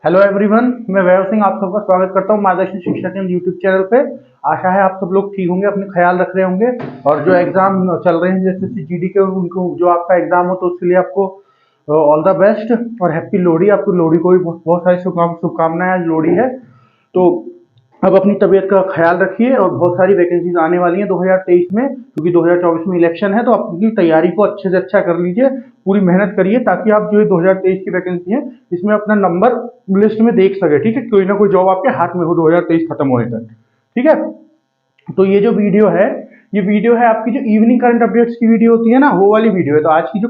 Hello everyone, मैं वैभव सिंह आप सबका स्वागत करता हूं मार्गदर्शन शिक्षा केंद्र यूट्यूब चैनल पे। आशा है आप सब लोग ठीक होंगे, अपने ख्याल रख रहे होंगे। और जो एग्जाम चल रहे हैं जैसे जीडी के, उनको जो आपका एग्जाम हो तो उसके लिए आपको ऑल द बेस्ट और हैप्पी लोहड़ी। आपको लोहड़ी को भी बहुत बहुत सारी शुभकामनाएं। आज लोहड़ी है तो अब अपनी तबीयत का ख्याल रखिए। और बहुत सारी वैकेंसीज आने वाली हैं 2023 में, क्योंकि 2024 में इलेक्शन है। तो अपनी तैयारी को अच्छे से अच्छा कर लीजिए, पूरी मेहनत करिए, ताकि आप जो 2023 की वैकेंसी है इसमें अपना नंबर लिस्ट में देख सके। ठीक है, कोई ना कोई जॉब आपके हाथ में हो 2023 खत्म होने तक। ठीक है, तो ये जो वीडियो है, ये वीडियो है आपकी जो इवनिंग करंट अपडेट्स की वीडियो होती है ना, वो वाली वीडियो है। तो आज की जो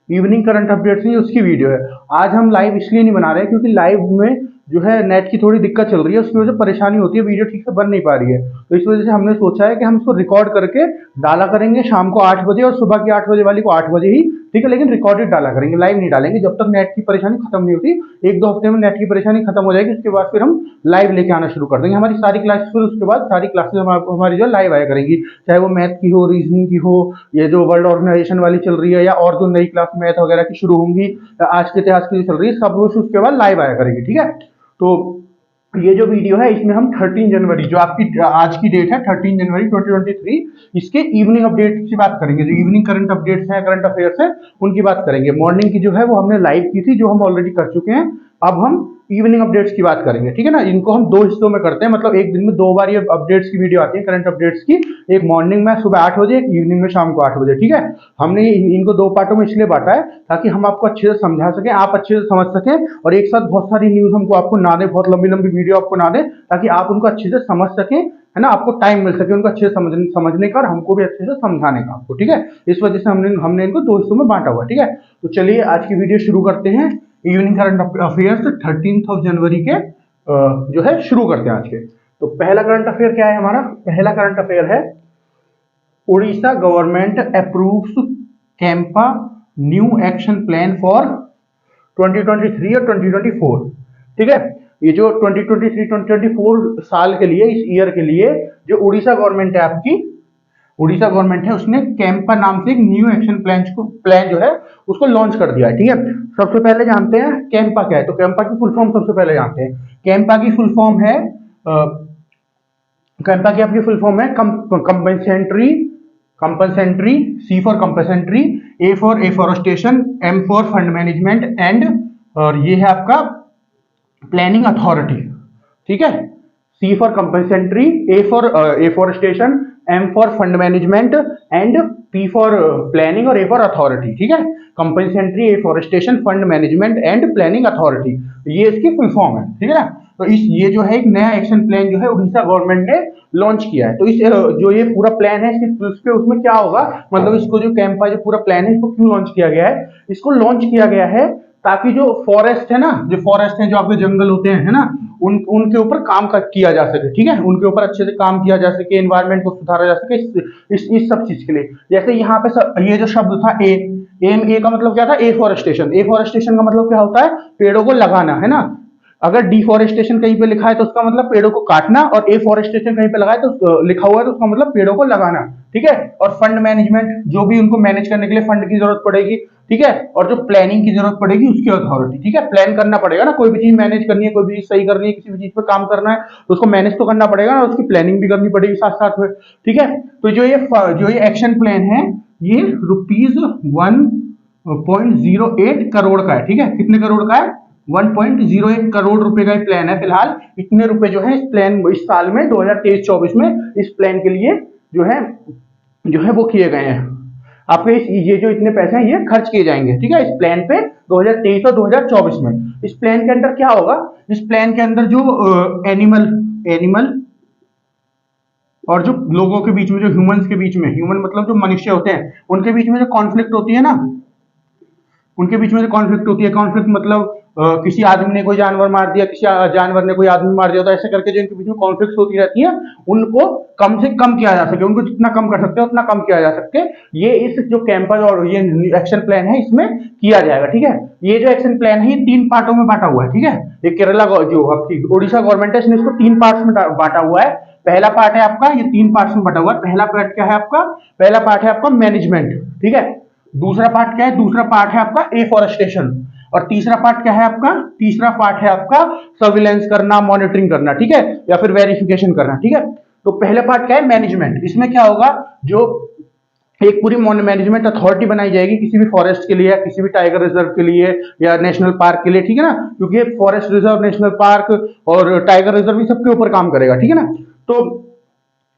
इवनिंग करंट अपडेट्स है उसकी वीडियो है। आज हम लाइव इसलिए नहीं बना रहे हैं क्योंकि लाइव में जो है नेट की थोड़ी दिक्कत चल रही है, उसकी वजह से परेशानी होती है, वीडियो ठीक से बन नहीं पा रही है। तो इस वजह से हमने सोचा है कि हम इसको रिकॉर्ड करके डाला करेंगे शाम को 8 बजे और सुबह की 8 बजे वाली को 8 बजे ही। ठीक है, लेकिन रिकॉर्डेड डाला करेंगे, लाइव नहीं डालेंगे जब तक नेट की परेशानी खत्म नहीं होती। 1-2 हफ्ते में नेट की परेशानी खत्म हो जाएगी, उसके बाद फिर हम लाइव लेके आना शुरू कर देंगे हमारी सारी क्लासेस। फिर उसके बाद सारी क्लासेस हमारी जो लाइव आया करेंगी, चाहे वो मैथ की हो, रीजनिंग की हो, ये जो वर्ल्ड ऑर्गेनाइजेशन वाली चल रही है, या और जो नई क्लास मैथ वगैरह की शुरू होंगी, आज के इतिहास की जो चल रही है, सब कुछ उसके बाद लाइव आया करेगी। ठीक है, तो ये जो वीडियो है इसमें हम 13 जनवरी, जो आपकी आज की डेट है 13 जनवरी 2023, इसके इवनिंग अपडेट की बात करेंगे। जो इवनिंग करंट अपडेट्स हैं, करंट अफेयर्स है, उनकी बात करेंगे। मॉर्निंग की जो है वो हमने लाइव की थी, जो हम ऑलरेडी कर चुके हैं। अब हम इवनिंग अपडेट्स की बात करेंगे। ठीक है ना, इनको हम 2 हिस्सों में करते हैं, मतलब एक दिन में 2 बार ये अपडेट्स की वीडियो आती है करंट अपडेट्स की। एक मॉर्निंग में सुबह 8 बजे, एक इवनिंग में शाम को 8 बजे। ठीक है, हमने इनको 2 पार्टों में इसलिए बांटा है ताकि हम आपको अच्छे से समझा सकें, आप अच्छे से समझ सकें, और एक साथ बहुत सारी न्यूज हमको आपको ना दे, बहुत लंबी लंबी वीडियो आपको ना दे, ताकि आप उनको अच्छे से समझ सकें, है ना, आपको टाइम मिल सके उनको अच्छे से समझने का और हमको भी अच्छे से समझाने का आपको। ठीक है, इस वजह से हमने इनको 2 हिस्सों में बांटा हुआ। ठीक है, तो चलिए आज की वीडियो शुरू करते हैं। इवनिंग करंट अफेयर्स 13 जनवरी के जो है शुरू करते हैं आज के। तो पहला करंट अफेयर क्या है हमारा? पहला करंट अफेयर है, Orissa government approves Campa new action plan for 2023 और 2024। ठीक है, ये जो 2023-2024 साल के लिए, इस ईयर के लिए जो उड़ीसा गवर्नमेंट है आपकी, उड़ीसा गवर्नमेंट है, उसने कैंपा नाम से एक न्यू एक्शन प्लान जो है उसको लॉन्च कर दिया है। ठीक है, सबसे पहले जानते हैं कैंपा क्या है। तो कैंपा की फुल फॉर्म सबसे पहले जानते हैं। कैंपा की फुल फॉर्म है, कैंपा की आपकी फुल फॉर्म है compensatory, C for compensatory, A for afforestation, M for fund management and, और ये है आपका प्लानिंग अथॉरिटी। ठीक है, C for compensatory, A for afforestation, M for fund management and P for planning और ए फॉर अथॉरिटी। ठीक है, compensatory, afforestation, fund management and planning authority, ये इसकी फुल फॉर्म है। ठीक है ना, तो ये जो है एक नया एक्शन प्लान जो है उड़ीसा गवर्नमेंट ने लॉन्च किया है। तो इस जो ये पूरा प्लान है उसमें क्या होगा, मतलब इसको जो कैंपा जो पूरा प्लान है, इसको क्यों लॉन्च किया गया है? इसको लॉन्च किया गया है ताकि जो फॉरेस्ट है ना, जो फॉरेस्ट है, जो आपके जंगल होते हैं, है ना, उनके ऊपर काम किया जा सके। ठीक है, उनके ऊपर अच्छे से काम किया जा सके, एनवायरनमेंट को सुधारा जा सके, इस सब चीज के लिए। जैसे यहाँ पे ये जो शब्द था ए का मतलब क्या था? एफॉरेस्टेशन। एफॉरेस्टेशन का मतलब क्या होता है? पेड़ों को लगाना, है ना। अगर डिफॉरेस्टेशन कहीं पे लिखा है तो उसका मतलब पेड़ों को काटना, और एफॉरेस्टेशन कहीं पे लगा है तो लिखा हुआ है तो उसका मतलब पेड़ों को लगाना। ठीक है, और फंड मैनेजमेंट, जो भी उनको मैनेज करने के लिए फंड की जरूरत पड़ेगी। ठीक है, और जो प्लानिंग की जरूरत पड़ेगी उसकी अथॉरिटी। ठीक है, प्लान करना पड़ेगा ना, कोई भी चीज मैनेज करनी है, कोई भी चीज सही करनी है, किसी भी चीज पे काम करना है तो उसको मैनेज तो करना पड़ेगा ना, उसकी प्लानिंग भी करनी पड़ेगी साथ साथ में। ठीक है, तो जो ये एक्शन प्लान है, ये ₹1.08 करोड़ का है। ठीक है, कितने करोड़ का है? 1.08 करोड़ रुपए का प्लान है फिलहाल। इतने रुपए जो है इस प्लान, इस साल में 2023-24 में इस प्लान के लिए जो है वो किए गए हैं। आपके ये जो इतने पैसे हैं ये खर्च किए जाएंगे। ठीक है, इस प्लान पे 2023 और 2024 में। इस प्लान के अंदर क्या होगा? इस प्लान के अंदर जो एनिमल और जो लोगों के बीच में, जो ह्यूमंस के बीच में, ह्यूमन मतलब जो मनुष्य होते हैं, उनके बीच में जो कॉन्फ्लिक्ट होती है ना, उनके बीच में जो कॉन्फ्लिक्ट होती है, कॉन्फ्लिक्ट मतलब किसी आदमी ने कोई जानवर मार दिया, किसी जानवर ने कोई आदमी मार दिया, तो ऐसे करके जो इनके बीच में कॉन्फ्लिक्ट होती रहती है, उनको कम से कम किया जा सके, उनको जितना कम कर सकते हैं उतना कम किया जा सके, ये इस जो कैंपस और ये एक्शन प्लान है इसमें किया जाएगा। ठीक है, ये जो एक्शन प्लान है ये 3 पार्टों में बांटा हुआ है। ठीक है, ये केरला जो आपकी उड़ीसा गवर्नमेंट है, इसने इसको 3 पार्ट्स में बांटा हुआ है। पहला पार्ट है आपका, ये 3 पार्ट्स में बांटा हुआ है। पहला पार्ट क्या है आपका? पहला पार्ट है आपका मैनेजमेंट। ठीक है, दूसरा पार्ट क्या है? दूसरा पार्ट है आपका एफॉरेस्टेशन। और तीसरा पार्ट क्या है आपका, तीसरा पार्ट है आपका सर्विलेंस करना, मॉनिटरिंग करना, ठीक है, या फिर वेरिफिकेशन करना, ठीक है। तो पहला पार्ट क्या है, मैनेजमेंट। इसमें क्या होगा, जो एक पूरी मैनेजमेंट अथॉरिटी बनाई जाएगी किसी भी फॉरेस्ट के लिए, किसी भी टाइगर रिजर्व के लिए या नेशनल पार्क के लिए, ठीक है ना, क्योंकि फॉरेस्ट रिजर्व, नेशनल पार्क और टाइगर रिजर्व सबके ऊपर काम करेगा, ठीक है ना। तो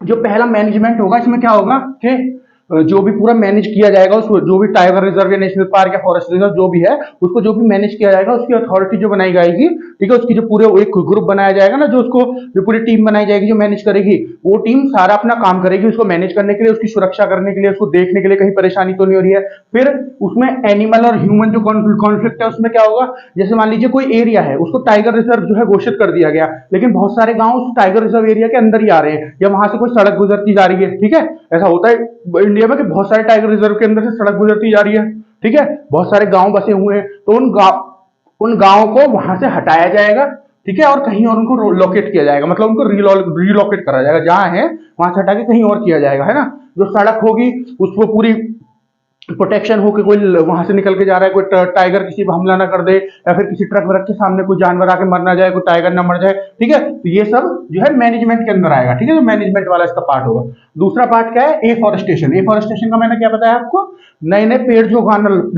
जो पहला मैनेजमेंट होगा, इसमें क्या होगा कि जो भी पूरा मैनेज किया जाएगा, उसको जो भी टाइगर रिजर्व या नेशनल पार्क या फॉरेस्ट रिजर्व जो भी है, उसको जो भी मैनेज किया जाएगा, उसकी अथॉरिटी जो बनाई जाएगी, ठीक है, उसकी जो पूरे एक ग्रुप बनाया जाएगा ना, जो उसको जो पूरी टीम बनाई जाएगी जो मैनेज करेगी, वो टीम सारा अपना काम करेगी उसको मैनेज करने के लिए, उसकी सुरक्षा करने के लिए, उसको देखने के लिए कहीं परेशानी तो नहीं हो रही है। फिर उसमें एनिमल और ह्यूमन जो कॉन्फ्लिक्ट है, उसमें क्या होगा, जैसे मान लीजिए कोई एरिया है, उसको टाइगर रिजर्व जो है घोषित कर दिया गया, लेकिन बहुत सारे गांव उस टाइगर रिजर्व एरिया के अंदर ही आ रहे हैं, या वहां से कोई सड़क गुजरती जा रही है, ठीक है, ऐसा होता है इंडिया में कि बहुत सारे टाइगर रिजर्व के अंदर से सड़क गुजरती जा रही है, ठीक है, बहुत सारे गांव बसे हुए हैं, तो उन गांव को वहां से हटाया जाएगा, ठीक है, और कहीं और उनको लोकेट किया जाएगा, मतलब उनको रिलोकेट करा जाएगा, जहां है वहां से हटा के कहीं और किया जाएगा, है ना। जो सड़क होगी उसको पूरी प्रोटेक्शन हो कि कोई वहां से निकल के जा रहा है, कोई टाइगर किसी पर हमला ना कर दे, या फिर किसी ट्रक व्रक के सामने कोई जानवर आके मर ना जाए, कोई टाइगर ना मर जाए, ठीक है। तो ये सब जो है मैनेजमेंट के अंदर आएगा, ठीक है, तो मैनेजमेंट वाला इसका पार्ट होगा। दूसरा पार्ट क्या है, एफॉरेस्टेशन। एफॉरेस्टेशन का मैंने क्या बताया आपको, नए नए पेड़ जो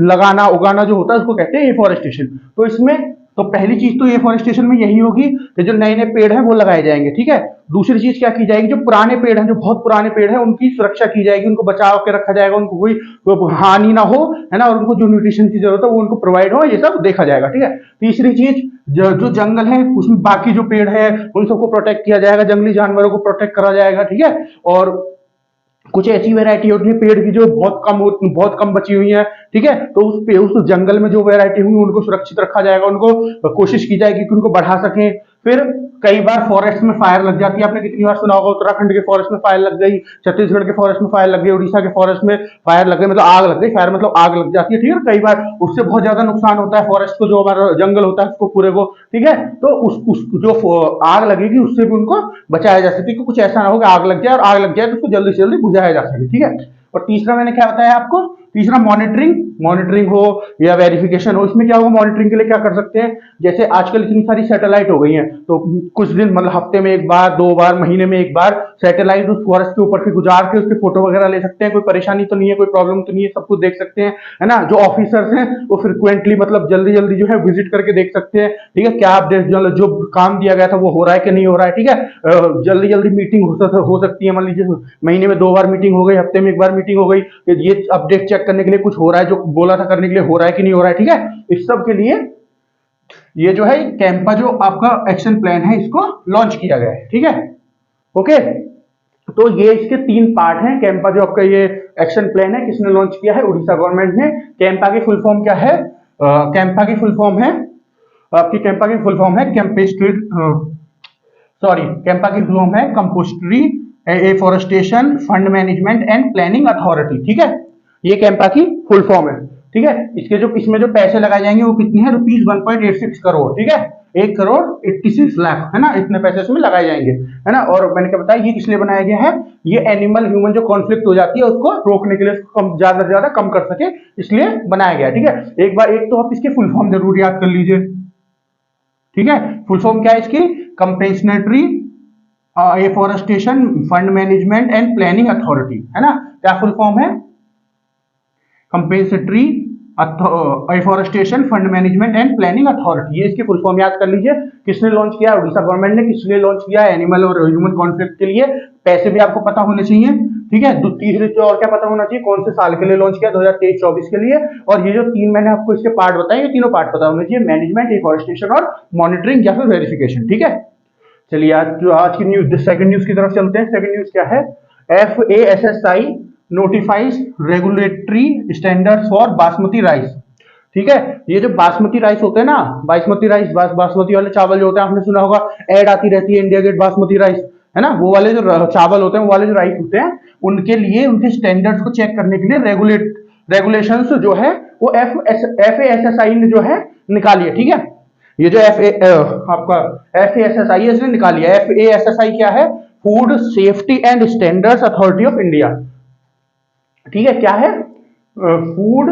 लगाना उगाना जो होता है उसको कहते हैं एफॉरेस्टेशन। तो इसमें तो पहली चीज तो एफॉरेस्टेशन में यही होगी कि जो नए नए पेड़ हैं वो लगाए जाएंगे, ठीक है। दूसरी चीज क्या की जाएगी, जो पुराने पेड़ हैं, जो बहुत पुराने पेड़ हैं, उनकी सुरक्षा की जाएगी, उनको बचाव के रखा जाएगा, उनको कोई हानि ना हो, है ना, और उनको जो न्यूट्रिशन की जरूरत है वो उनको प्रोवाइड हो, ये सब देखा जाएगा, ठीक है। तीसरी चीज, जो जंगल है उसमें बाकी जो पेड़ है उन सबको प्रोटेक्ट किया जाएगा, जंगली जानवरों को प्रोटेक्ट करा जाएगा, ठीक है। और कुछ ऐसी वैरायटी होती है पेड़ की जो बहुत कम बची हुई है, ठीक है, तो उस जंगल में जो वैरायटी हुई उनको सुरक्षित रखा जाएगा, उनको कोशिश की जाएगी कि उनको बढ़ा सकें। फिर कई बार फॉरेस्ट में फायर लग जाती है, आपने कितनी बार सुना होगा उत्तराखंड के फॉरेस्ट में फायर लग गई, छत्तीसगढ़ के फॉरेस्ट में फायर लग गई, उड़ीसा के फॉरेस्ट में फायर लग गई, मतलब आग लग गई, फायर मतलब आग लग जाती है, ठीक है। कई बार उससे बहुत ज्यादा नुकसान होता है फॉरेस्ट को, जो हमारा जंगल होता है उसको पूरे को, ठीक है। तो उस जो आग लगेगी उससे भी उनको बचाया जा सकता है कि कुछ ऐसा ना हो कि आग लग जाए, और आग लग जाए तो उसको जल्दी से जल्दी बुझाया जा सके, ठीक है। और तीसरा मैंने क्या बताया आपको, तीसरा मॉनिटरिंग हो या वेरिफिकेशन हो। इसमें क्या होगा, मॉनिटरिंग के लिए क्या कर सकते हैं, जैसे आजकल इतनी सारी सैटेलाइट हो गई हैं, तो कुछ दिन मतलब हफ्ते में एक बार, 2 बार, महीने में एक बार सैटेलाइट उस फॉरेस्ट के ऊपर से गुजार के उसके फोटो वगैरह ले सकते हैं, कोई परेशानी तो नहीं है, कोई प्रॉब्लम तो नहीं है, सब कुछ देख सकते हैं, है ना। जो ऑफिसर्स हैं वो फ्रिक्वेंटली मतलब जल्दी जल्दी जो है विजिट करके देख सकते हैं, ठीक है, क्या अपडेट जो काम दिया गया था वो हो रहा है कि नहीं हो रहा है, ठीक है। जल्दी जल्दी मीटिंग हो सकती है, मान लीजिए महीने में 2 बार मीटिंग हो गई, हफ्ते में 1 बार मीटिंग हो गई, ये अपडेट चेक करने के लिए कुछ हो रहा है, जो बोला था करने के लिए हो रहा है कि नहीं हो रहा है, ठीक है। इस सब के लिए ये जो है कैंपा जो आपका एक्शन प्लान है इसको लॉन्च किया गया है, ठीक है, ओके। तो ये इसके 3 पार्ट हैं। कैंपा जो आपका ये एक्शन प्लान है किसने लॉन्च किया है, उड़ीसा गवर्नमेंट ने। कैंपा की फुल फॉर्म क्या है, कैंपा की फुल फॉर्म है आपकी, कैंपा की फुल फॉर्म है कैंपा की फुल फॉर्म है compensatory afforestation fund management and planning authority, ठीक है। ये कैंपा की फुल फॉर्म है, ठीक है। इसमें जो पैसे लगाए जाएंगे वो कितने हैं, ₹1.86 करोड़, ठीक है, 1,86 लाख, है ना, इतने पैसे इसमें लगाए जाएंगे, है ना। और मैंने क्या बताया, ये किस लिए बनाया गया है, ये एनिमल ह्यूमन जो कॉन्फ्लिक्ट हो जाती है उसको रोकने के लिए, उसको ज्यादा से ज्यादा कम कर सके, इसलिए बनाया गया, ठीक है। एक तो आप इसके फुल फॉर्म जरूर याद कर लीजिए, ठीक है। फुल फॉर्म क्या है इसकी, compensatory afforestation fund management and planning authority, है ना। क्या फुल फॉर्म है, compensatory afforestation fund management and planning authority, ये इसकी फुल फॉर्म याद कर लीजिए। किसने लॉन्च किया, उड़ीसा गवर्नमेंट ने। किस लिए लॉन्च किया, एनिमल और ह्यूमन कॉन्फ्लिक्ट के लिए। पैसे भी आपको पता होने चाहिए, ठीक है। तीसरी चीज और क्या पता होना चाहिए, कौन से साल के लिए लॉन्च किया, 2023-24 के लिए। और ये जो 3 मैंने आपको इसके पार्ट बताए, ये तीनों पार्ट पता होने चाहिए, मैनेजमेंट, एफॉरेस्टेशन और मॉनिटरिंग या फिर वेरिफिकेशन, ठीक है। चलिए आज की न्यूज, सेकंड न्यूज की तरफ चलते हैं। सेकंड न्यूज क्या है, FASSI notifies regulatory standards for basmati rice, ठीक है। ये जो बासमती राइस होते हैं ना, बासमती राइस, बासमती वाले चावल जो होते हैं, आपने सुना होगा, ऐड आती रहती है इंडिया गेट बासमती राइस, है ना। वो वाले जो चावल होते हैं, वो वाले जो राइस होते हैं, उनके लिए उनके स्टैंडर्ड्स को चेक करने के लिए रेगुलेशंस जो है वो FASSI ने जो है निकाली है, ठीक है। ये जो आपका FASSI इसने निकाली है। FASSI क्या है, food safety and standards authority of India, ठीक है। क्या है, फूड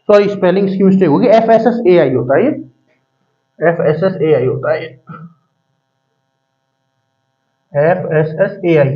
सॉरी स्पेलिंग की मिस्टेक होगी, FSSAI होता है ये, FSSAI होता है ये, FSSAI।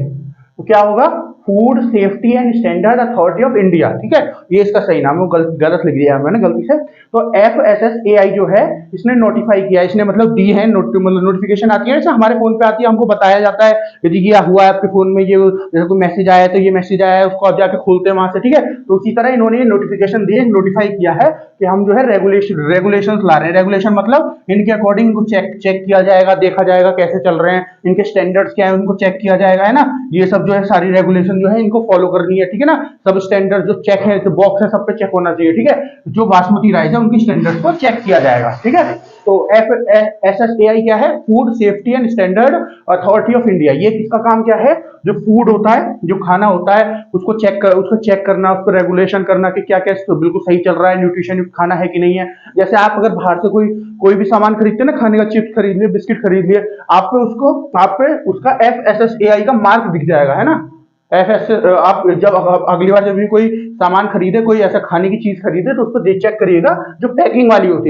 तो क्या होगा, food safety and standard authority of India, ठीक है, ये इसका सही नाम है, गलत लिख दिया है मैंने गलती से। तो FSSAI जो है इसने नोटिफाई किया, इसने मतलब दी है, मतलब नोटिफिकेशन आती है जैसे हमारे फोन पे आती है, हमको बताया जाता है यदि ये हुआ है आपके फोन में, ये जैसे कोई मैसेज आया है तो ये मैसेज आया है, उसको आप जाके खोलते हैं वहां से, ठीक है। तो उसी तरह इन्होंने ये नोटिफिकेशन दिए, नोटिफाई किया है कि हम जो है रेगुलेशन ला रहे हैं। रेगुलेशन मतलब इनके अकॉर्डिंग इनको चेक किया जाएगा, देखा जाएगा कैसे चल रहे हैं, इनके स्टैंडर्ड्स क्या है उनको चेक किया जाएगा, है ना। ये सब जो है सारी रेगुलेशन जो है इनको फॉलो करनी है, ठीक है ना। सब स्टैंडर्ड जो चेक है, जो बॉक्स है, सब पे चेक होना चाहिए, ठीक है। जो बासमती राइस है उनकी स्टैंडर्ड को चेक किया जाएगा, ठीक है। तो FSSAI क्या है, food safety and standard authority of India. ये किसका काम क्या है, जो फूड होता है, जो खाना होता है, उसको चेक करना, उस पर रेगुलेशन करना कि क्या क्या तो बिल्कुल सही चल रहा है, न्यूट्रिशन युक्त खाना है कि नहीं है। जैसे आप अगर बाहर से कोई भी सामान खरीदते हैं ना, खाने का, चिप्स खरीद लिए, बिस्किट खरीद लिए, आप पे उसका FSSAI का मार्क दिख जाएगा, है ना। आप जब अगली बार जब भी कोई सामान खरीदे, कोई ऐसा खाने की चीज खरीदे, तो उसको चेक करिएगा जो पैकिंग वाली होती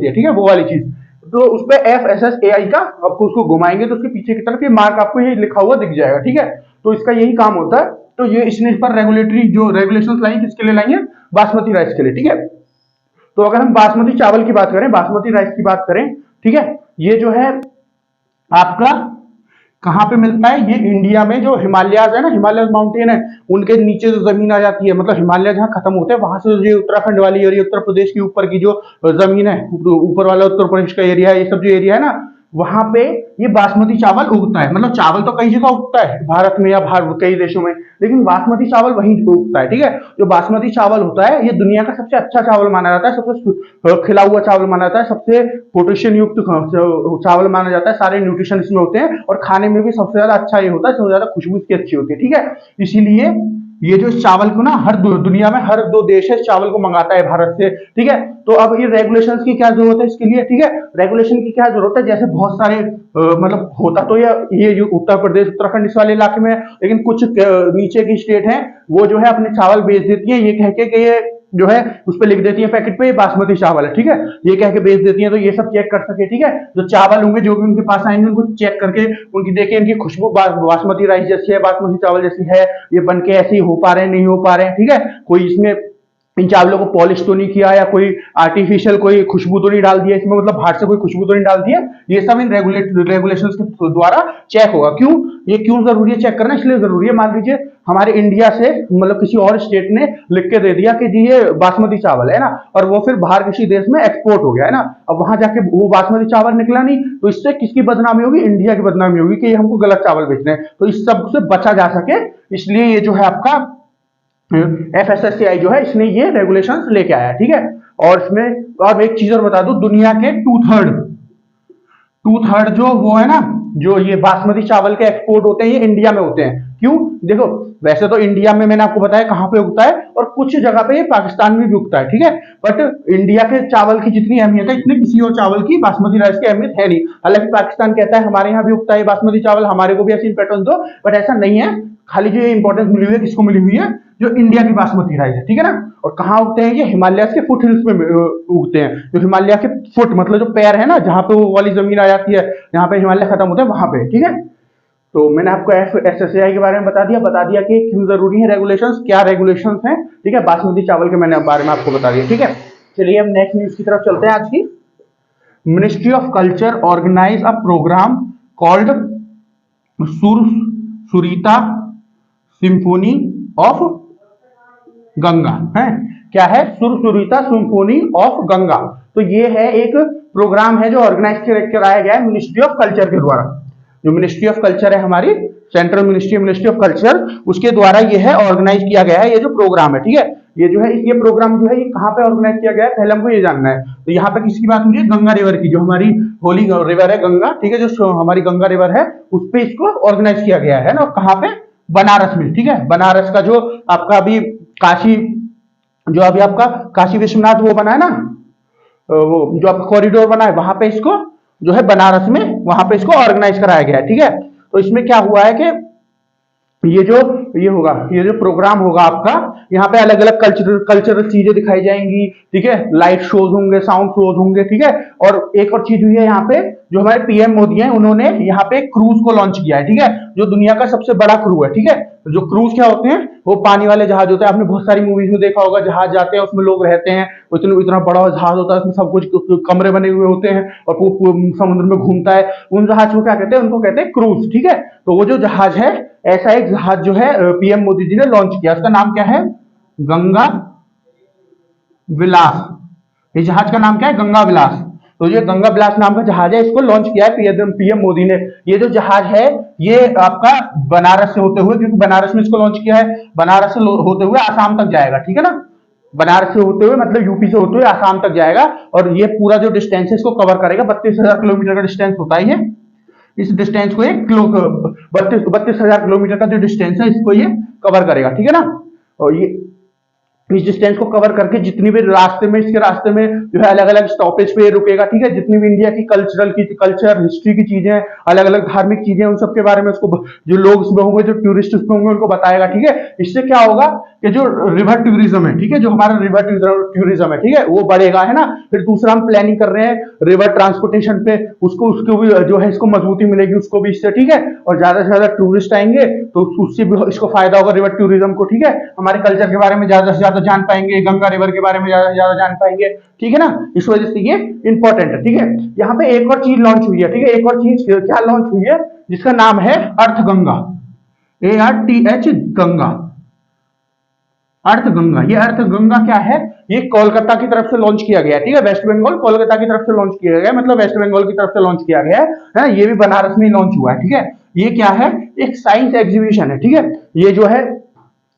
है, ठीक है, वो वाली चीज। तो उस पर FSSAI का आपको उसको घुमाएंगे तो उसके पीछे की तरफ ये मार्क आपको ये लिखा हुआ दिख जाएगा, ठीक है। तो इसका यही काम होता है। तो ये इसने इस पर रेगुलेटरी जो रेगुलेशंस लाई, किसके लिए लाई है, बासमती राइस के लिए, ठीक है। तो अगर हम बासमती चावल की बात करें, बासमती राइस की बात करें, ठीक है, ये जो है आपका कहाँ पे मिलता है, ये इंडिया में जो हिमालयाज है ना, हिमालय माउंटेन है, उनके नीचे जो जमीन आ जाती है, मतलब हिमालय जहाँ खत्म होते हैं वहां से जो उत्तराखंड वाली और ये उत्तर प्रदेश के ऊपर की जो जमीन है, ऊपर वाला उत्तर प्रदेश का एरिया है, ये सब जो एरिया है ना, वहां पे ये बासमती चावल उगता है। मतलब चावल तो कई जगह उगता है भारत में या कई देशों में, लेकिन बासमती चावल वहीं उगता है, ठीक है। जो बासमती चावल होता है ये दुनिया का सबसे अच्छा चावल माना जाता है, सबसे खिला हुआ चावल माना जाता है, सबसे पोटेशियम युक्त चावल माना जाता है, सारे न्यूट्रिशन इसमें होते हैं, और खाने में भी सबसे ज्यादा अच्छा ये होता है, सबसे ज्यादा खुशबू इसकी अच्छी होती है, ठीक है। इसीलिए ये जो चावल को ना दुनिया में हर 2 देश है चावल को मंगाता है भारत से, ठीक है। तो अब ये रेगुलेशंस की क्या जरूरत है इसके लिए, ठीक है। रेगुलेशन की क्या जरूरत है, जैसे बहुत सारे मतलब होता तो ये उत्तर प्रदेश उत्तराखंड इस वाले इलाके में, लेकिन कुछ नीचे की स्टेट है वो जो है अपने चावल बेच देती है, ये कह के कि ये जो है उस पर लिख देती है पैकेट पे, ये बासमती चावल है, ठीक है, ये कह के बेच देती है। तो ये सब चेक कर सके, ठीक है, जो चावल होंगे जो भी उनके पास आएंगे उनको चेक करके उनकी देखिए इनकी खुशबू बासमती राइस जैसी है, बासमती चावल जैसी है, ये बनके ऐसे ही हो पा रहे हैं, नहीं हो पा रहे हैं, ठीक है। कोई इसमें इन चावलों को पॉलिश तो नहीं किया, या कोई आर्टिफिशियल कोई खुशबू तो नहीं डाल दिया इसमें, मतलब बाहर से कोई खुशबू तो नहीं डाल दिया। ये सब इन रेगुलेशंस के द्वारा चेक होगा। क्यों, ये क्यों जरूरी है चेक करना, इसलिए जरूरी है, मान लीजिए हमारे इंडिया से मतलब किसी और स्टेट ने लिख के दे दिया कि जी ये बासमती चावल है ना, और वो फिर बाहर किसी देश में एक्सपोर्ट हो गया है ना, अब वहां जाके वो बासमती चावल निकला नहीं, तो इससे किसकी बदनामी होगी, इंडिया की बदनामी होगी कि ये हमको गलत चावल बेच रहे हैं। तो इस सब से बचा जा सके, इसलिए ये जो है आपका FSSAI जो है इसने ये रेगुलेशंस लेके आया, ठीक है। और इसमें और एक चीज और बता दूं, दुनिया के टू थर्ड जो वो है ना, जो ये बासमती चावल के एक्सपोर्ट होते हैं ये इंडिया में होते हैं। क्यों, देखो वैसे तो इंडिया में मैंने आपको बताया कहां पे उगता है, और कुछ जगह पे ये पाकिस्तान में भी उगता है, ठीक है। बट इंडिया के चावल की जितनी अहमियत है, इतनी किसी और चावल की बासमती राइस की अहमियत है नहीं। हालांकि पाकिस्तान कहता है हमारे यहाँ भी उगता है बासमती चावल, हमारे को भी ऐसी पैटर्न दो, बट ऐसा नहीं है। खाली जो इंपॉर्टेंस मिली हुई है किसको मिली हुई है, जो इंडिया की बासमती राइस है, ठीक है ना। और कहाँ उगते हैं ये, हिमालय के फुट हिल्स में उगते हैं। जो हिमालय के फुट मतलब जो पैर है ना, जहां पे वो वाली जमीन आ जाती है, जहां पे हिमालय खत्म होता है वहां पे, ठीक है। तो मैंने आपको FSSAI के बारे में बता दिया कि क्यों जरूरी है रेगुलेशंस, क्या रेगुलेशंस हैं, ठीक है। बासमती चावल के मैंने बारे में आपको बता दिया, ठीक है। चलिए हम नेक्स्ट न्यूज की तरफ चलते हैं आज की। Ministry of culture organize a program called Surita symphony of Ganga, है क्या है, सुरसुरीता सिम्फोनी ऑफ गंगा। तो ये है एक प्रोग्राम है जो ऑर्गेनाइज कराया गया है मिनिस्ट्री ऑफ कल्चर के द्वारा। जो मिनिस्ट्री ऑफ कल्चर है हमारी सेंट्रल मिनिस्ट्री ऑफ कल्चर, उसके द्वारा ये है ऑर्गेनाइज किया गया है ये जो प्रोग्राम है, ठीक है। ये जो है ये प्रोग्राम जो है ये कहाँ पे ऑर्गेनाइज किया गया है, पहले हमको ये जानना है। तो यहाँ पे किसकी बात हो रही है, गंगा रिवर की, जो हमारी होली रिवर है गंगा, ठीक है, जो हमारी गंगा रिवर है उस पर इसको ऑर्गेनाइज किया गया है ना। कहाँ पे, बनारस में, ठीक है। बनारस का जो आपका अभी काशी, जो अभी आपका काशी विश्वनाथ वो बना है ना, वो जो आपका कॉरिडोर बना है, वहां पे इसको जो है बनारस में वहां पे इसको ऑर्गेनाइज कराया गया है, ठीक है। तो इसमें क्या हुआ है कि ये जो ये होगा, ये जो प्रोग्राम होगा आपका, यहाँ पे अलग अलग कल्चरल चीजें दिखाई जाएंगी, ठीक है, लाइट शोज होंगे, साउंड शोज होंगे, ठीक है। और एक और चीज हुई है यहाँ पे, जो हमारे पीएम मोदी हैं उन्होंने यहाँ पे क्रूज को लॉन्च किया है, ठीक है, जो दुनिया का सबसे बड़ा क्रू है, ठीक है। जो क्रूज क्या होते हैं, वो पानी वाले जहाज होते हैं, आपने बहुत सारी मूवीज में देखा होगा, जहाज जाते हैं उसमें लोग रहते हैं, इतना बड़ा जहाज होता है, उसमें सब कुछ कमरे बने हुए होते हैं और वो समुद्र में घूमता है, उन जहाज को क्या कहते हैं, उनको कहते हैं क्रूज, ठीक है। तो वो जो जहाज है, ऐसा एक जहाज जो है पीएम मोदी जी ने लॉन्च किया, उसका नाम क्या है, गंगा विलास। इस जहाज का नाम क्या है, गंगा विलास। तो ये गंगा विलास नाम का जहाज है, इसको लॉन्च किया है पीएम मोदी ने। ये जो जहाज है ये आपका बनारस से होते हुए, क्योंकि बनारस में इसको लॉन्च किया है, बनारस से होते हुए आसाम तक जाएगा, ठीक है ना। बनारस से होते हुए मतलब यूपी से होते हुए आसाम तक जाएगा, और ये पूरा जो डिस्टेंस है इसको कवर करेगा। 32,000 किलोमीटर का डिस्टेंस होता है ये। इस डिस्टेंस को 32,000 किलोमीटर का जो डिस्टेंस है इसको ये कवर करेगा, ठीक है ना। और ये इस डिस्टेंस को कवर करके जितनी भी रास्ते में, इसके रास्ते में जो है अलग अलग स्टॉपेज पे रुकेगा, ठीक है। जितनी भी इंडिया की कल्चर हिस्ट्री की चीजें, अलग अलग धार्मिक चीजें, उन सब के बारे में उसको, जो लोग उसमें होंगे, जो टूरिस्ट उसमें होंगे, उनको बताएगा, ठीक है। इससे क्या होगा कि जो रिवर टूरिज्म है, ठीक है, जो हमारा रिवर टूरिज्म है, ठीक है, वो बढ़ेगा, है ना। फिर दूसरा हम प्लानिंग कर रहे हैं रिवर ट्रांसपोर्टेशन पे, उसको भी जो है इसको मजबूती मिलेगी उसको भी इससे, ठीक है। और ज्यादा से ज्यादा टूरिस्ट आएंगे तो उससे भी इसको फायदा होगा रिवर टूरिज्म को, ठीक है। हमारे कल्चर के बारे में ज्यादा से ज्यादा जान पाएंगे, गंगा रिवर के बारे में ज्यादा से ज्यादा जान पाएंगे, ठीक है ना। इस वजह से ये इंपॉर्टेंट है, ठीक है। यहाँ पे एक और चीज लॉन्च हुई है, ठीक है, एक और चीज क्या लॉन्च हुई है, जिसका नाम है अर्थ गंगा, ARTH गंगा, अर्थ गंगा। ये अर्थ गंगा क्या है, ये कोलकाता की तरफ से लॉन्च किया गया है, ठीक है। वेस्ट बंगाल कोलकाता की तरफ से लॉन्च किया गया है, मतलब वेस्ट बंगाल की तरफ से लॉन्च किया गया है। ये भी बनारस में लॉन्च हुआ है, ठीक है। ये क्या है, एक साइंस एग्जीबिशन है, ठीक है। ये जो है,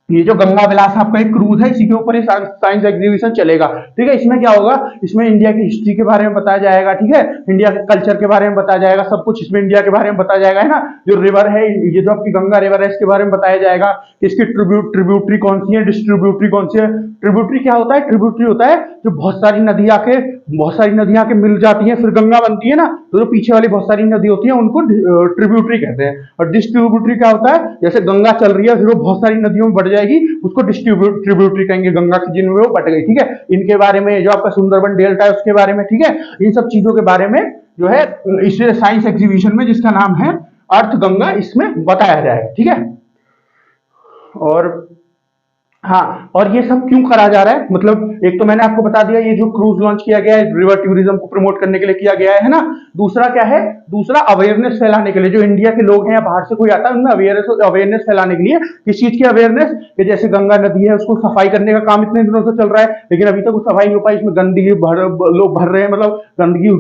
ये जो गंगा विलास आपका एक क्रूज है, इसी के ऊपर साइंस एग्जीबिशन चलेगा, ठीक है। इसमें क्या होगा, इसमें इंडिया की हिस्ट्री के बारे में बताया जाएगा, ठीक है, इंडिया के कल्चर के बारे में बताया जाएगा, सब कुछ इसमें इंडिया के बारे में बताया जाएगा, है ना। जो रिवर है, ये जो आपकी गंगा रिवर है, इसके बारे में बताया जाएगा, इसकी ट्रिब्यूटरी कौन सी है, डिस्ट्रीब्यूटरी कौन सी है। ट्रिब्यूटरी क्या होता है, ट्रिब्यूटरी होता है जो बहुत सारी नदियां के मिल जाती हैं, फिर गंगा बनती है ना, तो जो पीछे वाली बहुत सारी नदी होती है उनको ट्रिब्यूटरी कहते हैं। और डिस्ट्रीब्यूटरी क्या होता है, जैसे गंगा चल रही है फिर वो बहुत सारी नदियों में बढ़ जाएगी, उसको ट्रिब्यूटरी कहेंगे, गंगा की जिनमें वो बट गई, ठीक है। इनके बारे में, जो आपका सुंदरबन डेल्टा है उसके बारे में, ठीक है, इन सब चीजों के बारे में जो है इस साइंस एग्जीबिशन में, जिसका नाम है अर्थ गंगा, इसमें बताया जाएगा, ठीक है। और हाँ, और ये सब क्यों करा जा रहा है, मतलब एक तो मैंने आपको बता दिया, ये जो क्रूज लॉन्च किया गया है रिवर टूरिज्म को प्रमोट करने के लिए किया गया है ना। दूसरा क्या है, दूसरा अवेयरनेस फैलाने के लिए, जो इंडिया के लोग हैं या बाहर से कोई आता है उनमें अवेयरनेस फैलाने के लिए। किस चीज की अवेयरनेस, कि जैसे गंगा नदी है उसको सफाई करने का काम इतने दिनों से चल रहा है, लेकिन अभी तक वो सफाई नहीं हो पाई, इसमें गंदगी लोग भर रहे हैं, मतलब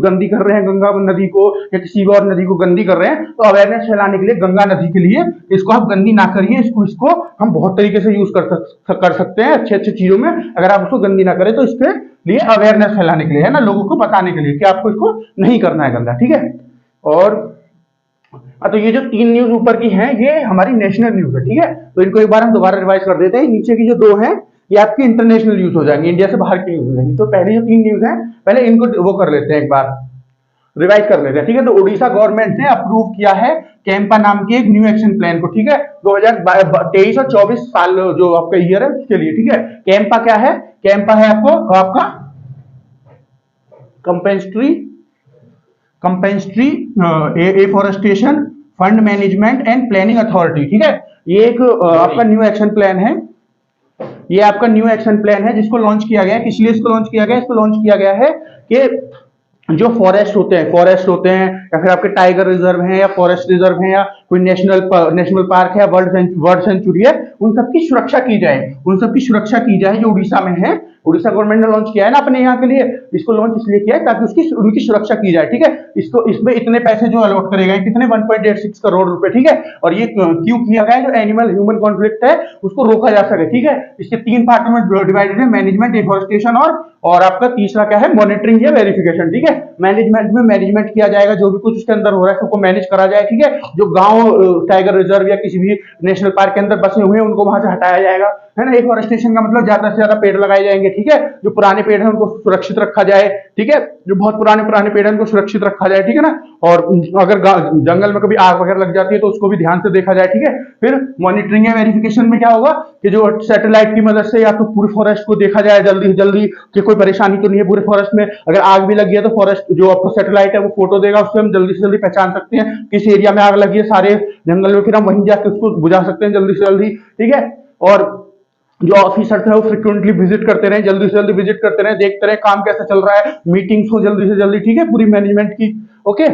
गंदी कर रहे हैं गंगा नदी को, या किसी और नदी को गंदी कर रहे हैं। तो अवेयरनेस फैलाने के लिए गंगा नदी के लिए, इसको आप गंदी ना करिए, इसको हम बहुत तरीके से यूज कर सकते हैं अच्छे अच्छे चीजों में, अगर आप उसको गंदी ना करें तो इसके लिए अवेयरनेस फैलाने के लिए, है ना, लोगों को बताने के लिए कि आपको इसको नहीं करना है गंदा, ठीक है। और तो ये जो 3 न्यूज ऊपर की हैं ये हमारी नेशनल न्यूज है, ठीक है। तो इनको एक बार हम दोबारा रिवाइज कर देते हैं। नीचे की जो 2 हैं ये आपकी इंटरनेशनल न्यूज हो जाएंगी, इंडिया से बाहर की न्यूज हो जाएंगी। तो पहले जो 3 न्यूज हैं पहले इनको वो कर लेते हैं, एक बार रिवाइज कर लेते हैं, ठीक है। तो उड़ीसा गवर्नमेंट ने अप्रूव किया है कैंपा नाम के एक न्यू एक्शन प्लान को, ठीक है, 2023 और 24 साल जो आपका ईयर है उसके लिए, ठीक है। कैंपा क्या है, कैंपा है आपका compensatory afforestation fund management and planning authority, ठीक है। ये एक आपका न्यू एक्शन प्लान है, ये आपका न्यू एक्शन प्लान है जिसको लॉन्च किया गया है। किस लिए इसको लॉन्च किया गया है, इसको लॉन्च किया गया है कि जो फॉरेस्ट होते हैं या फिर आपके टाइगर रिजर्व हैं या फॉरेस्ट रिजर्व हैं या कोई नेशनल पार्क है, वर्ल्ड सेंचुरी है, उन सबकी सुरक्षा की जाए, जो उड़ीसा में है। उड़ीसा गवर्नमेंट ने लॉन्च किया है ना अपने यहाँ के लिए, इसको लॉन्च इसलिए किया है ताकि उनकी सुरक्षा की जाए, ठीक है। इसमें इतने पैसे जो अलॉट करे गए, कितने 1.86 करोड़ रुपए, ठीक है। और ये क्यों किया गया है, जो एनिमल ह्यूमन कॉन्फ्लिक्ट है उसको रोका जा सके, ठीक है। इसके 3 पार्ट में डिवाइडेड है, मैनेजमेंट, एफॉरेस्टेशन और आपका तीसरा क्या है, मॉनिटरिंग या वेरिफिकेशन, ठीक है। मैनेजमेंट में मैनेजमेंट किया जाएगा, जो भी भी कुछ उसके अंदर हो रहा है सबको मैनेज करा जाए, ठीक है। जो गांव टाइगर रिजर्व या किसी भी नेशनल पार्क के अंदर बसे हुए हैं उनको वहां से हटाया जाएगा, है ना। एफॉरेस्टेशन का मतलब ज्यादा से ज्यादा पेड़ लगाए जाएंगे, ठीक है। जो पुराने पेड़ हैं उनको सुरक्षित रखा जाए, ठीक है। जो बहुत पुराने पुराने पेड़ हैं उनको सुरक्षित रखा जाए, ठीक है ना। और अगर जंगल में कभी आग वगैरह लग जाती है तो उसको भी ध्यान से देखा जाए, ठीक है। फिर मॉनिटरिंग या वेरिफिकेशन में क्या होगा कि जो सैटेलाइट की मदद से या तो पूरे फॉरेस्ट को देखा जाए जल्दी से जल्दी कि कोई परेशानी तो नहीं है पूरे फॉरेस्ट में। अगर आग भी लगी है तो फॉरेस्ट जो आपका सैटेलाइट है वो फोटो देगा, उससे हम जल्दी से जल्दी पहचान सकते हैं किस एरिया में आग लगी है सारे जंगल में, फिर हम वहीं जाकर उसको बुझा सकते हैं जल्दी से जल्दी, ठीक है। और जो ऑफिसर है वो फ्रिक्वेंटली विजिट करते रहे, जल्दी से जल्दी विजिट करते रहे, देखते रहे काम कैसा चल रहा है, मीटिंग्स हो जल्दी से जल्दी, ठीक है, पूरी मैनेजमेंट की। ओके,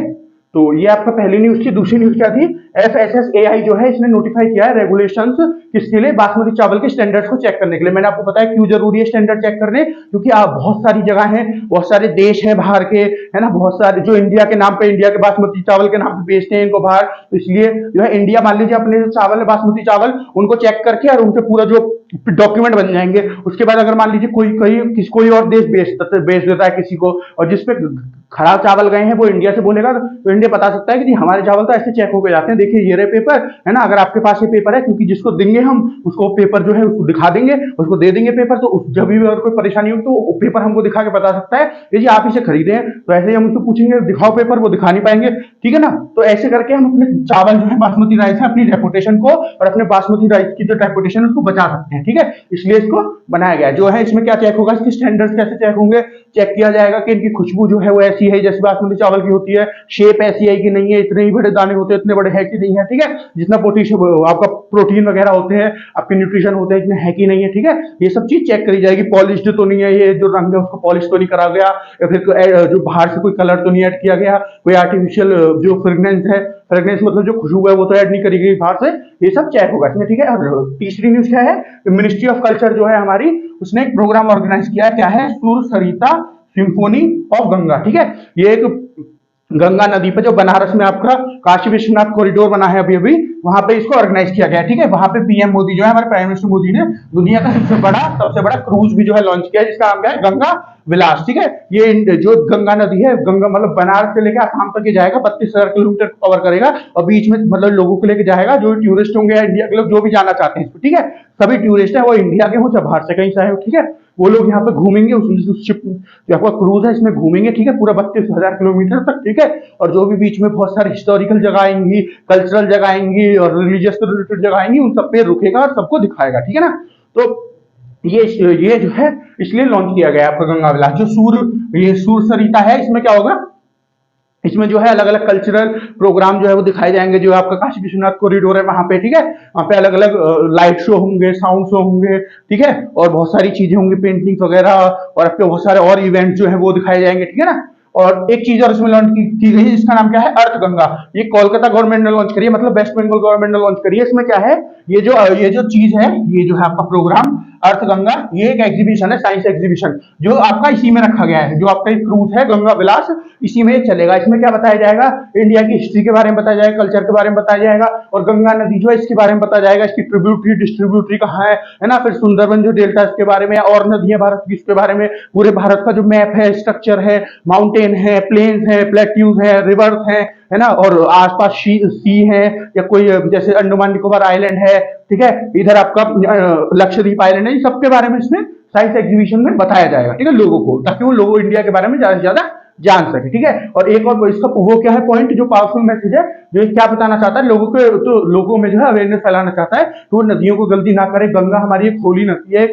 तो ये आपका पहली न्यूज थी। दूसरी न्यूज क्या थी, FSSAI जो है इसने नोटिफाई किया है रेगुलेशंस किसके लिए, बासमती चावल के स्टैंडर्ड्स को चेक करने के लिए। मैंने आपको बताया क्यों जरूरी है स्टैंडर्ड चेक करने, क्योंकि आप बहुत सारी जगह हैं, बहुत सारे देश हैं बाहर के, है ना, बहुत सारे जो इंडिया के नाम पे, इंडिया के बासमती चावल के नाम पे बेचते हैं इनको बाहर, तो इसलिए जो है इंडिया मान लीजिए अपने जो चावल है बासमती चावल उनको चेक करके और उनके पूरा जो डॉक्यूमेंट बन जाएंगे। उसके बाद अगर मान लीजिए कोई और देश बेच देता है किसी को और जिसपे खराब चावल गए हैं वो इंडिया से बोलेगा तो इंडिया बता सकता है कि हमारे चावल तो ऐसे चेक होकर जाते हैं, देखिए ये रहे पेपर, है ना। अगर आपके पास ये पेपर है, क्योंकि जिसको देंगे हम उसको पेपर जो है उसको दिखा देंगे, उसको दे देंगे पेपर, तो जब भी अगर कोई परेशानी होगी तो पेपर हमको दिखा के बता सकता है ये जी आप इसे खरीदे हैं। तो ऐसे ही हम उसको पूछेंगे दिखाओ पेपर, वो दिखा नहीं पाएंगे, ठीक है ना। तो ऐसे करके हम अपने चावल जो है बासमती राइस है अपनी रेपुटेशन को और अपने बासमती राइस की जो रेपुटेशन है उसको बचा सकते हैं, ठीक है। इसलिए इसको बनाया गया जो है। इसमें क्या चेक होगा, इसके स्टैंडर्ड्स कैसे चेक होंगे, चेक किया जाएगा कि इनकी खुशबू जो है वो ऐसी है जैसे बासमती चावल की होती है, शेप ऐसी है कि नहीं है, इतने ही बड़े दाने होते हैं, इतने बड़े है कि नहीं है, ठीक है। जितना आपका प्रोटीन वगैरह होते हैं, आपके न्यूट्रिशन होते हैं, इतने है कि नहीं है, ठीक है। ये सब चीज चेक करी जाएगी। पॉलिश्ड तो नहीं है, ये जो रंग है उसको पॉलिश तो नहीं करा गया, या फिर जो बाहर से कोई कलर तो नहीं ऐड किया गया, कोई आर्टिफिशियल जो फ्रेग्रेंस है, फ्रेग्रेंस मतलब जो खुशबू है वो तो ऐड नहीं करी गई बाहर से, ये सब चेक होगा इसमें, ठीक है। और तीसरी न्यूज क्या है, मिनिस्ट्री ऑफ कल्चर जो है हमारी उसने एक प्रोग्राम ऑर्गेनाइज किया है, क्या है, सुर सरिता सिम्फोनी ऑफ गंगा, ठीक है। ये एक गंगा नदी पे जो बनारस में आपका काशी विश्वनाथ कॉरिडोर बना है अभी अभी, वहां पे इसको ऑर्गेनाइज किया गया है, ठीक है। वहां पे पीएम मोदी जो है, हमारे प्राइम मिनिस्टर मोदी ने दुनिया का सबसे बड़ा क्रूज भी जो है लॉन्च किया है, जिसका नाम क्या है, गंगा विलास, ठीक है। ये जो गंगा नदी है, गंगा मतलब बनारस से लेकर आसाम तक जाएगा, 32,000 किलोमीटर कवर करेगा और बीच में मतलब लोगों को लेकर जाएगा जो टूरिस्ट होंगे या इंडिया के लोग जो भी जाना चाहते हैं, ठीक है। सभी टूरिस्ट है वो इंडिया के हो चाहे बाहर से कहीं से आए हो, ठीक है, वो लोग यहाँ पे घूमेंगे उस शिप जो आपका क्रूज है इसमें घूमेंगे, ठीक है, पूरा 32,000 किलोमीटर तक, ठीक है। और जो भी बीच में बहुत सारी हिस्टोरिकल जगह आएंगी, कल्चरल जगह आएंगी और रिलीजियस रिलेटेड जगह आएंगी, उन सब पे रुकेगा और सबको दिखाएगा, ठीक है ना। तो ये जो है इसलिए लॉन्च किया गया आपका गंगा विलास। जो ये सूर सरिता है, इसमें क्या होगा, इसमें जो है अलग अलग कल्चरल प्रोग्राम जो है वो दिखाए जाएंगे, जो आपका काशी विश्वनाथ कॉरिडोर है वहां पे, ठीक है। वहां पे अलग अलग लाइट शो होंगे, साउंड शो होंगे, ठीक है, और बहुत सारी चीजें होंगी, पेंटिंग वगैरह, और आपके बहुत सारे और इवेंट जो है वो दिखाए जाएंगे, ठीक है ना। और एक चीज और इसमें लॉन्च की गई है जिसका नाम क्या है, अर्थ गंगा। ये कोलकाता गवर्नमेंट ने लॉन्च करी है, मतलब वेस्ट बंगाल गवर्नमेंट ने लॉन्च करी है। इसमें क्या है, ये जो चीज है, ये जो है आपका प्रोग्राम अर्थ गंगा, ये एक एग्जीबिशन है, साइंस एग्जीबिशन, जो आपका इसी में रखा गया है। जो आपका एक क्रूज है गंगा विलास, इसी में चलेगा। इसमें क्या बताया जाएगा, इंडिया की हिस्ट्री के बारे में बताया जाएगा, कल्चर के बारे में बताया जाएगा, और गंगा नदी जो है इसके बारे में बताया जाएगा, इसकी ट्रिब्यूटरी डिस्ट्रीब्यूटरी कहाँ है ना। फिर सुंदरबन जो डेल्टा इसके बारे में, और नदियां भारत की इसके बारे में, पूरे भारत का जो मैप है, स्ट्रक्चर है, माउंटेन है, प्लेन्स है, प्लेट्यूज है, रिवर्स है ना, और आसपास सी है, या कोई जैसे अंडमान निकोबार आइलैंड है, ठीक है, इधर आपका लक्षद्वीप आइलैंड है, इन सबके बारे में इसमें साइंस एग्जीबिशन में बताया जाएगा, ठीक है, लोगों को, ताकि वो लोगों इंडिया के बारे में ज्यादा से ज्यादा जान सके, ठीक है। और एक और इसका वो क्या है पॉइंट, जो पावरफुल मैसेज है, जो क्या बताना चाहता है लोगों को, तो लोगों में जो है अवेयरनेस फैलाना चाहता है कि वो नदियों को गंदी ना करें। गंगा हमारी एक होली नदी है,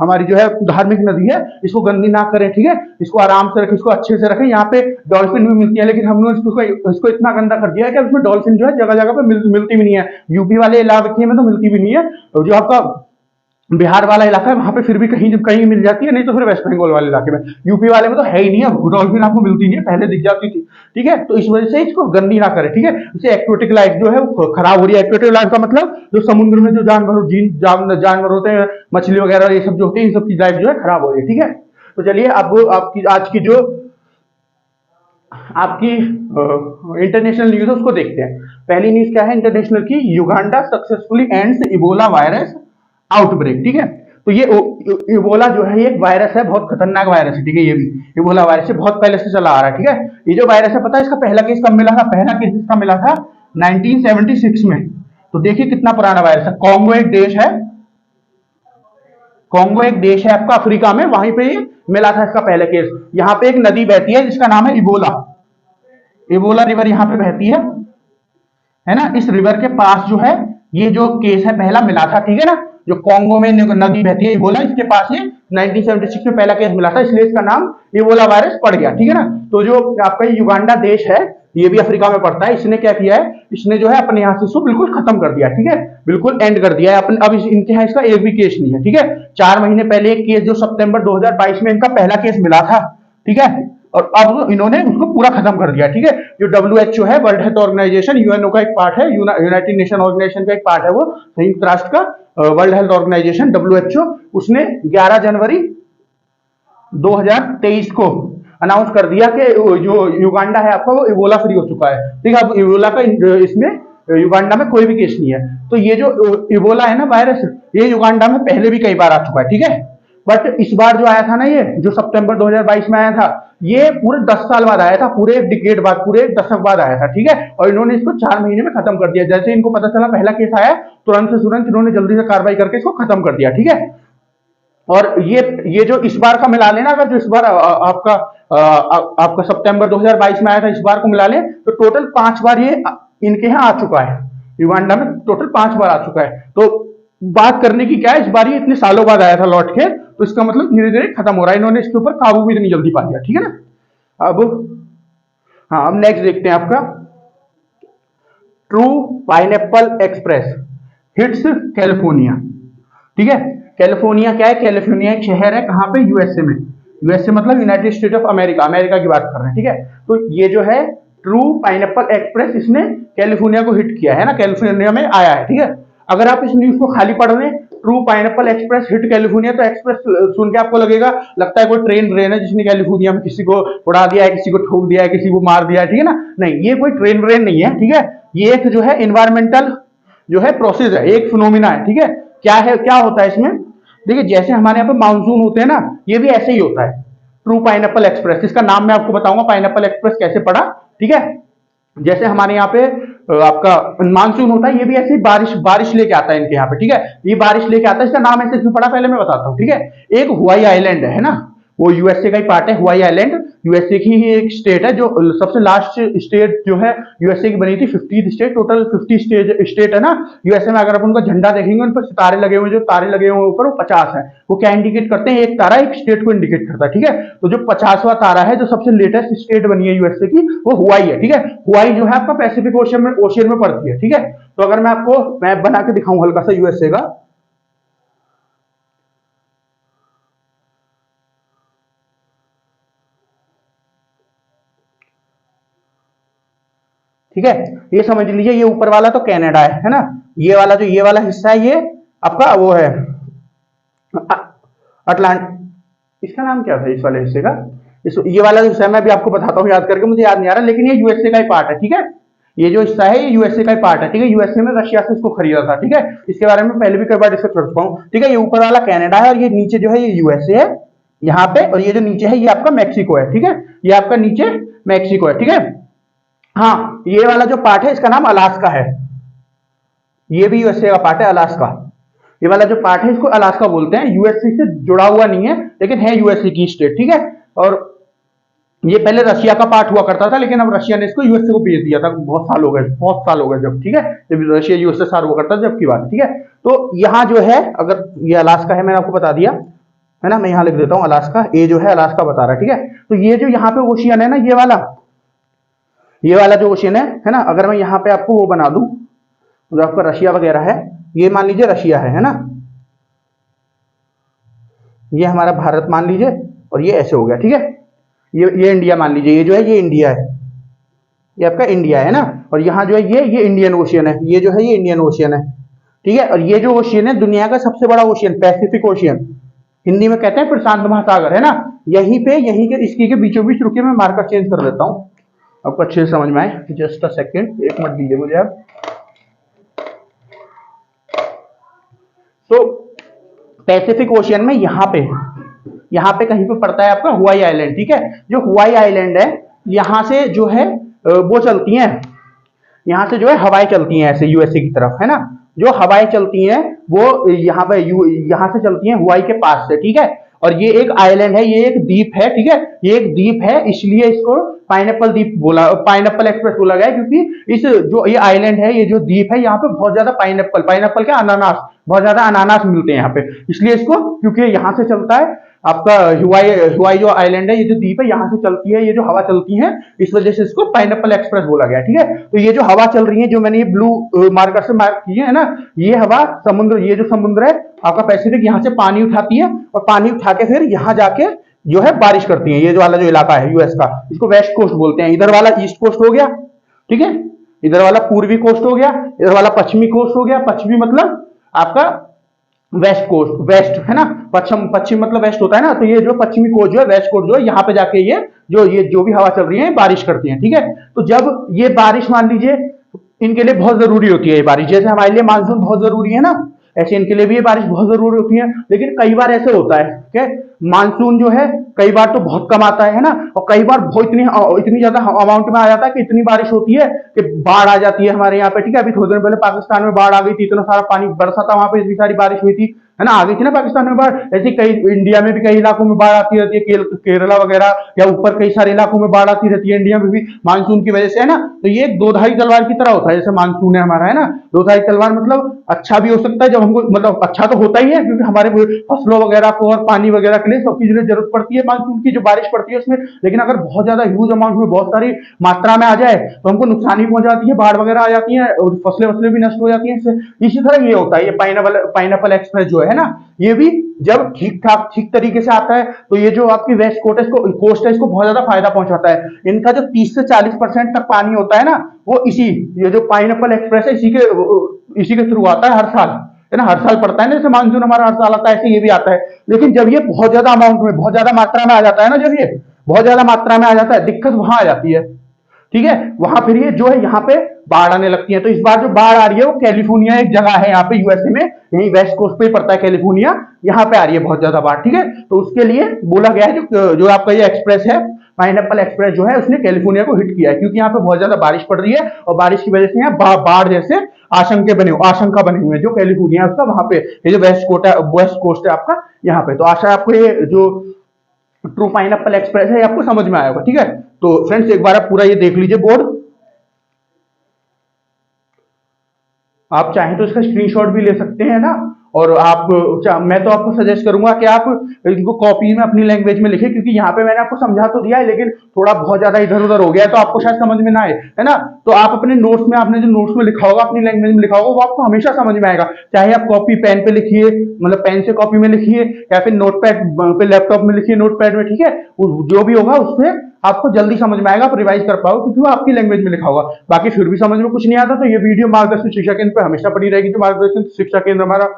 हमारी जो है धार्मिक नदी है, इसको गंदी ना करें, ठीक है, इसको आराम से रखें, इसको अच्छे से रखें। यहाँ पे डॉल्फिन भी मिलती है, लेकिन हमने इसको इतना गंदा कर दिया है कि उसमें डॉल्फिन जो है जगह जगह पे मिलती भी नहीं है। यूपी वाले इलाके में तो मिलती भी नहीं है, जो आपका बिहार वाला इलाका है वहां पे फिर भी कहीं कहीं मिल जाती है, नहीं तो फिर वेस्ट बंगाल वाले इलाके में, यूपी वाले में तो है ही नहीं है, डॉल्फिन आपको मिलती नहीं है, पहले दिख जाती थी, ठीक है। तो इस वजह से इसको गंदी ना करें, ठीक है। इससे एक्वेटिक लाइफ जो है वो खराब हो रही है। एक्वेटिक लाइफ का मतलब जो समुद्र में जो जानवर होते हैं, मछली वगैरह ये सब जो होती है, इन सब की लाइफ जो है खराब हो रही है, ठीक है। तो चलिए अब आपकी आज की जो आपकी इंटरनेशनल न्यूज है उसको देखते हैं। पहली न्यूज क्या है इंटरनेशनल की, Uganda successfully ends Ebola virus outbreak, ठीक है। तो ये इबोला जो है ये एक वायरस है, बहुत खतरनाक वायरस है, ठीक है। ये भी इबोला वायरस से बहुत पहले से चला आ रहा है, ठीक है। ये जो वायरस है, पता है इसका पहला केस कब मिला था? पहला केस इसका मिला था 1976 में। तो देखिए कितना पुराना वायरस है। कॉन्गो एक देश है, कॉन्गो एक देश है आपका अफ्रीका में, वहीं पे ये मिला था इसका पहला केस। यहाँ पे एक नदी बहती है जिसका नाम है इबोला, इबोला रिवर यहाँ पे बहती है ना। इस रिवर के पास जो है ये जो केस है पहला मिला था, ठीक है ना। जो कॉन्गो में नदी बहती है इबोला, इसके पास ये 1976 में पहला केस मिला था, इसलिए इसका नाम इबोला वायरस पड़ गया, ठीक है ना। तो जो आपका युगांडा देश है ये भी अफ्रीका में पड़ता है, इसने क्या किया है, इसने जो है अपने यहाँ से इसको बिल्कुल खत्म कर दिया, ठीक है, बिल्कुल एंड कर दिया है अपन। अब इनके यहाँ इसका एक भी केस नहीं है, ठीक है। 4 महीने पहले एक केस जो सितंबर 2022 में इनका पहला केस मिला था, ठीक है, और अब इन्होंने उसको पूरा खत्म कर दिया, ठीक है। जो WHO है, वर्ल्ड हेल्थ ऑर्गेनाइजेशन, यूएनओ का एक पार्ट है, यूनाइटेड नेशन ऑर्गेनाइजेशन का एक पार्ट है, वो संयुक्त राष्ट्र का वर्ल्ड हेल्थ ऑर्गेनाइजेशन WHO, उसने 11 जनवरी 2023 को अनाउंस कर दिया कि जो युगांडा है आपका वो इबोला फ्री हो चुका है, ठीक है। अब इबोला का इसमें युगांडा में कोई भी केस नहीं है। तो ये जो इबोला है ना वायरस, ये युगांडा में पहले भी कई बार आ चुका है, ठीक है। बट इस बार जो आया था ना, ये जो सितंबर 2022 में आया था, ये पूरे 10 साल बाद आया था, पूरे एक डिकेड बाद, पूरे एक दशक बाद आया था, ठीक है। और इन्होंने इसको 4 महीने में खत्म कर दिया। जैसे इनको पता चला पहला केस आया, तुरंत से तुरंत इन्होंने जल्दी से कार्रवाई करके इसको खत्म कर दिया, ठीक है। और ये जो इस बार का मिला लेना, अगर जो इस बार आपका सितंबर 2022 में आया था, इस बार को मिला ले तो टोटल 5 बार ये इनके यहाँ आ चुका है, युगांडा में टोटल 5 बार आ चुका है। तो बात करने की क्या है, इस बार ये इतने सालों बाद आया था लौट के, तो इसका मतलब धीरे धीरे खत्म हो रहा है। इन्होंने इसके ऊपर काबू भी इतनी जल्दी पा लिया, ठीक है ना। अब नेक्स्ट देखते हैं आपका true pineapple express hits California, ठीक है। कैलिफोर्निया क्या है? कैलिफोर्निया एक शहर है, कहां पे? यूएसए में। यूएसए मतलब United state of America, America की बात कर रहे हैं, ठीक है। तो ये जो है ट्रू पाइनएप्पल एक्सप्रेस, इसने कैलिफोर्निया को हिट किया है ना, कैलिफोर्निया में आया है, ठीक है। अगर आप इस न्यूज को खाली पढ़ रहे हैं, true pineapple express hit California, तो एक्सप्रेस सुन के आपको लगता है कोई ट्रेन है जिसने कैलिफोर्निया में किसी को उड़ा दिया है, किसी को ठोक दिया है, किसी को मार दिया है, ठीक है ना। नहीं, ये कोई ट्रेन नहीं है, ठीक है। ये एक जो है एनवायरमेंटल जो है प्रोसेस है, एक फिनोमिना है, ठीक है। क्या होता है इसमें? देखिए, जैसे हमारे यहाँ पे मानसून होते हैं ना, ये भी ऐसे ही होता है। ट्रू पाइनएप्पल एक्सप्रेस, इसका नाम मैं आपको बताऊंगा पाइनएप्पल एक्सप्रेस कैसे पड़ा, ठीक है। जैसे हमारे यहाँ पे आपका मानसून होता है, ये भी ऐसे बारिश लेके आता है इनके यहाँ पे, ठीक है। ये बारिश लेके आता है, इसका नाम ऐसे क्यों पड़ा पहले मैं बताता हूँ, ठीक है। एक हुआई आइलैंड है ना, वो यूएसए का ही पार्ट है। हुआई आइलैंड यूएसए की ही एक स्टेट है, जो सबसे लास्ट स्टेट जो है यूएसए की बनी थी, 50th स्टेट, टोटल 50 स्टेट है ना यूएसए में। अगर आप उनका झंडा देखेंगे, उन पर सितारे लगे हुए, जो तारे लगे हुए ऊपर, वो 50 है। वो क्या इंडिकेट करते हैं? एक तारा एक स्टेट को इंडिकेट करता है, ठीक है। तो जो 50वां तारा है, जो सबसे लेटेस्ट स्टेट बनी है यूएसए की, वो हुआई है, ठीक है। हुआई जो है आपका पैसिफिक ओशियन में पड़ती है, ठीक है। तो अगर मैं आपको मैप बना के दिखाऊं हल्का सा यूएसए का, ठीक है, ये समझ लीजिए, ये ऊपर वाला तो कनाडा है ना। ये वाला हिस्सा है, ये आपका वो है अटलांट, इसका नाम क्या था इस वाले हिस्से का? ये वाला जो हिस्सा मैं भी आपको बताता हूँ याद करके, मुझे याद नहीं आ रहा, लेकिन ये यूएसए का ही पार्ट है, ठीक है। ये जो हिस्सा है ये यूएसए का ही पार्ट है, ठीक है। यूएसए में रशिया से इसको खरीदा था, ठीक है। इसके बारे में पहले भी कई बार डिस्कस कर चुका हूँ, ठीक है। ये ऊपर वाला कनाडा है, और ये नीचे जो है ये यूएसए है यहाँ पे, और ये जो नीचे है ये आपका मैक्सिको है, ठीक है। ये आपका नीचे मैक्सिको है, ठीक है। हाँ, ये वाला जो पार्ट है इसका नाम अलास्का है, ये भी यूएसए का पार्ट है, अलास्का। ये वाला जो पार्ट है इसको अलास्का बोलते हैं, यूएसए से जुड़ा हुआ नहीं है, लेकिन है यूएसए की स्टेट, ठीक है। और ये पहले रशिया का पार्ट हुआ करता था, लेकिन अब रशिया ने इसको यूएसए को बेच दिया था, बहुत साल हो गए जब, ठीक है, जब रशिया यूएसए सार हुआ करता था जब की बात, ठीक है। तो यहाँ जो है, अगर ये अलास्का है, मैंने आपको बता दिया है ना, मैं यहाँ लिख देता हूँ अलास्का, ये जो है अलास्का बता रहा है, ठीक है। तो ये जो यहाँ पे ओशियन है ना, ये वाला जो ओशियन है ना, अगर मैं यहाँ पे आपको वो बना दूं, जो आपका रशिया वगैरह है, ये मान लीजिए रशिया है ना, ये हमारा भारत मान लीजिए, और ये ऐसे हो गया, ठीक है। ये इंडिया मान लीजिए, ये जो है ये इंडिया है, ये आपका इंडिया है ना, और यहाँ जो है ये इंडियन ओशियन है, ये जो है ये इंडियन ओशियन है, ठीक है। और ये जो ओशियन है दुनिया का सबसे बड़ा ओशियन, पैसिफिक ओशियन, हिंदी में कहते हैं प्रशांत महासागर, है ना। यहीं के इसकी के बीचों बीच, रुकिए मैं मार्कर चेंज कर देता हूँ, आपको अच्छे से समझ में आए। जस्ट अ सेकेंड, एक मिनट दीजिए मुझे आप। तो पैसिफिक ओशियन में यहाँ पे कहीं पे पड़ता है आपका हुआई आइलैंड, ठीक है। जो हुआई आइलैंड है, यहाँ से जो है वो चलती है, यहाँ से जो है हवाएं चलती हैं ऐसे यूएसए की तरफ, है ना। जो हवाएं चलती हैं वो यहाँ से चलती हैं हुआई के पास से, ठीक है। और ये एक आइलैंड है, ये एक द्वीप है, ठीक है। ये एक द्वीप है, इसलिए इसको पाइनएप्पल द्वीप बोला, पाइनएप्पल एक्सप्रेस बोला गया, क्योंकि इस जो ये आइलैंड है, ये जो द्वीप है, यहाँ पे बहुत ज्यादा पाइनएप्पल के अनानास, बहुत ज्यादा अनानास मिलते हैं यहाँ पे, इसलिए इसको, क्योंकि यहाँ से चलता है आपका हुआई जो आइलैंड है, ये जो द्वीप है, यहाँ से चलती है ये जो हवा चलती है, इस वजह से इसको पाइनएप्पल एक्सप्रेस बोला गया, ठीक है। तो ये जो हवा चल रही है, जो मैंने ये ब्लू मार्कर से मार्क की है ना, ये हवा समुद्र, ये जो समुद्र है आपका पैसिफिक, यहाँ से पानी उठाती है और पानी उठा के फिर यहाँ जाके जो है बारिश करती है। ये जो वाला जो इलाका है यूएस का, इसको वेस्ट कोस्ट बोलते हैं। इधर वाला ईस्ट कोस्ट हो गया, ठीक है, इधर वाला पूर्वी कोस्ट हो गया, इधर वाला पश्चिमी कोस्ट हो गया। पश्चिमी मतलब आपका वेस्ट कोस्ट, वेस्ट है ना, पश्चिम मतलब वेस्ट होता है ना, तो ये जो पश्चिमी कोस्ट जो है, वेस्ट कोस्ट जो है, यहाँ पे जाके ये जो भी हवा चल रही है बारिश करती है, ठीक है। तो जब ये बारिश, मान लीजिए इनके लिए बहुत जरूरी होती है ये बारिश, जैसे हमारे लिए मानसून बहुत जरूरी है ना, ऐसे इनके लिए भी ये बारिश बहुत जरूरी होती है। लेकिन कई बार ऐसे होता है कि मानसून जो है कई बार तो बहुत कम आता है ना, और कई बार बहुत इतनी ज्यादा अमाउंट में आ जाता है कि इतनी बारिश होती है कि बाढ़ आ जाती है हमारे यहाँ पे, ठीक है। अभी थोड़े दिन पहले पाकिस्तान में बाढ़ आ गई थी, इतना सारा पानी बरसा था वहां पे, इतनी सारी बारिश हुई थी, है ना, आ गई थी ना पाकिस्तान में बाढ़। ऐसे कई इंडिया में भी कई इलाकों में बाढ़ आती रहती है, केरला वगैरह या ऊपर कई सारे इलाकों में बाढ़ आती रहती है इंडिया में भी मानसून की वजह से, है ना। तो ये एक दो-धारी तलवार की तरह होता है, जैसे मानसून है हमारा, है ना। दो-धारी तलवार मतलब अच्छा भी हो सकता है, जब हमको, मतलब अच्छा तो होता ही है, क्योंकि हमारे फसलों वगैरह को और पानी वगैरह के लिए सबकी जरूरत पड़ती है मानसून की, जो बारिश पड़ती है उसमें। लेकिन अगर बहुत ज्यादा ह्यूज अमाउंट में, बहुत सारी मात्रा में आ जाए तो हमको नुकसान ही पहुंचाती है, बाढ़ वगैरह आ जाती है और फसलें भी नष्ट हो जाती है इससे। इसी तरह ये होता है, ये पाइनएप्पल एक्सप्रेस जो है ना, ये भी जब ठीक तरीके से आता है तो ये जो आपकी वेस्ट कोस्ट है, इसको बहुत ज्यादा फायदा पहुंचाता है। इनका जो 30 से 40% तक पानी होता है ना, वो ये जो पाइनएप्पल एक्सप्रेस है, इसी के थ्रू आता है हर साल, है ना। हर साल पड़ता है ना, जैसे मानसून हमारा हर साल आता है, ऐसे ये भी आता है। लेकिन जब ये बहुत ज्यादा अमाउंट में, बहुत ज्यादा मात्रा में आ जाता है ना, जब ये बहुत ज्यादा मात्रा में आ जाता है, दिक्कत वहां आ जाती है, ठीक है। वहां फिर ये जो है यहाँ पे बाढ़ आने लगती है। तो इस बार जो बाढ़ आ रही है वो कैलिफोर्निया एक जगह है यहाँ पे यूएसए में, यही वेस्ट कोस्ट पे पड़ता है कैलिफोर्निया, यहाँ पे आ रही है बहुत ज्यादा बाढ़, ठीक है। तो उसके लिए बोला गया है, जो आपका ये एक्सप्रेस है, पाइनएप्पल एक्सप्रेस जो है, उसने कैलिफोर्निया को हिट किया है, क्योंकि यहाँ पे बहुत ज्यादा बारिश पड़ रही है और बारिश की वजह से यहाँ बाढ़ जैसे आशंका बने हुए हैं। जो कैलिफोर्निया है उसका, वहां पे ये जो वेस्ट कोस्ट है आपका, यहाँ पे। तो आशा है आपको ये जो ट्रू पाइनएप्पल एक्सप्रेस है आपको समझ में आया होगा, ठीक है। तो फ्रेंड्स एक बार आप पूरा ये देख लीजिए बोर्ड, आप चाहें तो इसका स्क्रीनशॉट भी ले सकते हैं ना। और मैं तो आपको सजेस्ट करूंगा कि आप इनको कॉपी में अपनी लैंग्वेज में लिखें, क्योंकि यहाँ पे मैंने आपको समझा तो दिया है, लेकिन थोड़ा बहुत ज्यादा इधर उधर हो गया है तो आपको शायद समझ में ना आए, है ना। तो आप अपने नोट्स में, आपने जो नोट्स में लिखा होगा, अपनी लैंग्वेज में लिखा होगा, वो आपको हमेशा समझ में आएगा। चाहे आप कॉपी पेन पे लिखिए, मतलब पेन से कॉपी में लिखिए, या फिर नोटपैड पे लैपटॉप में लिखिए, नोटपैड में, ठीक है। जो भी होगा उसमें आपको जल्दी समझ में आएगा, आप रिवाइज कर पाओगे, क्योंकि वो आपकी लैंग्वेज में लिखा होगा। बाकी फिर भी समझ में कुछ नहीं आता तो ये वीडियो मार्गदर्शन शिक्षा केंद्र पे हमेशा पड़ी रहेगी। जो मार्गदर्शन शिक्षा केंद्र हमारा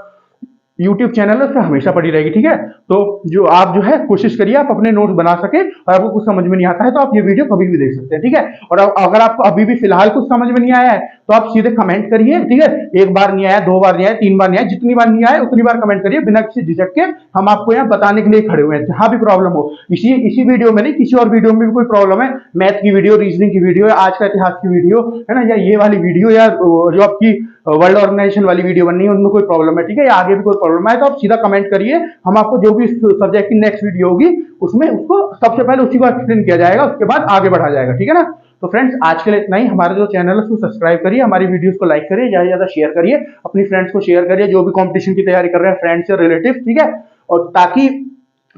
YouTube चैनल है, उस पर हमेशा पड़ी रहेगी, ठीक है। तो जो आप जो है कोशिश करिए आप अपने नोट्स बना सके, और आपको कुछ समझ में नहीं आता है तो आप ये वीडियो कभी भी देख सकते हैं, ठीक है। और अगर आपको अभी भी फिलहाल कुछ समझ में नहीं आया है तो आप सीधे कमेंट करिए, ठीक है। एक बार नहीं आया, 2 बार नहीं आया, 3 बार नहीं आया, जितनी बार नहीं आया उतनी बार कमेंट करिए, बिना किसी झिझक के। हम आपको यहाँ बताने के लिए खड़े हुए हैं, जहां भी प्रॉब्लम हो। इसी वीडियो में नहीं, किसी और वीडियो में भी कोई प्रॉब्लम है, मैथ की वीडियो, रीजनिंग की वीडियो, आज का इतिहास की वीडियो, है ना, या ये वाली वीडियो, या जो आपकी वर्ल्ड ऑर्गेनाइजेशन वाली वीडियो बननी है, उनमें कोई प्रॉब्लम है, ठीक है, या आगे भी कोई प्रॉब्लम है, तो आप सीधा कमेंट करिए। हम आपको जो भी सब्जेक्ट की नेक्स्ट वीडियो होगी उसमें उसको सबसे पहले उसी को एक्सप्लेन किया जाएगा, उसके बाद आगे बढ़ा जाएगा, ठीक है ना। तो फ्रेंड्स आज के लिए इतना ही। हमारा जो चैनल है उसको सब्सक्राइब करिए, हमारी वीडियोस को लाइक करिए, ज्यादा से ज्यादा शेयर करिए, अपनी फ्रेंड्स को शेयर करिए जो भी कंपटीशन की तैयारी कर रहे हैं, फ्रेंड्स या रिलेटिव, ठीक है। और ताकि,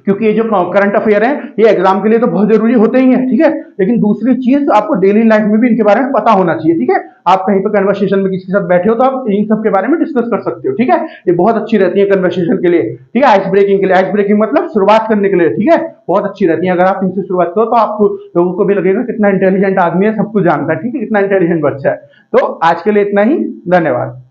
क्योंकि ये जो करंट अफेयर है ये एग्जाम के लिए तो बहुत जरूरी होते ही है, ठीक है। लेकिन दूसरी चीज आपको डेली लाइफ में भी इनके बारे में पता होना चाहिए, ठीक है। आप कहीं पर कन्वर्सेशन में किसी के साथ बैठे हो तो आप इन सब के बारे में डिस्कस कर सकते हो, ठीक है। ये बहुत अच्छी रहती है कन्वर्सेशन के लिए, ठीक है, आइस ब्रेकिंग के लिए। आइस ब्रेकिंग मतलब शुरुआत करने के लिए, ठीक है, बहुत अच्छी रहती है। अगर आप इनसे शुरुआत करो तो आपको लोगों को भी लगेगा कितना इंटेलिजेंट आदमी है, सब कुछ जानता है, ठीक है, कितना इंटेलिजेंट बच्चा है। तो आज के लिए इतना ही, धन्यवाद।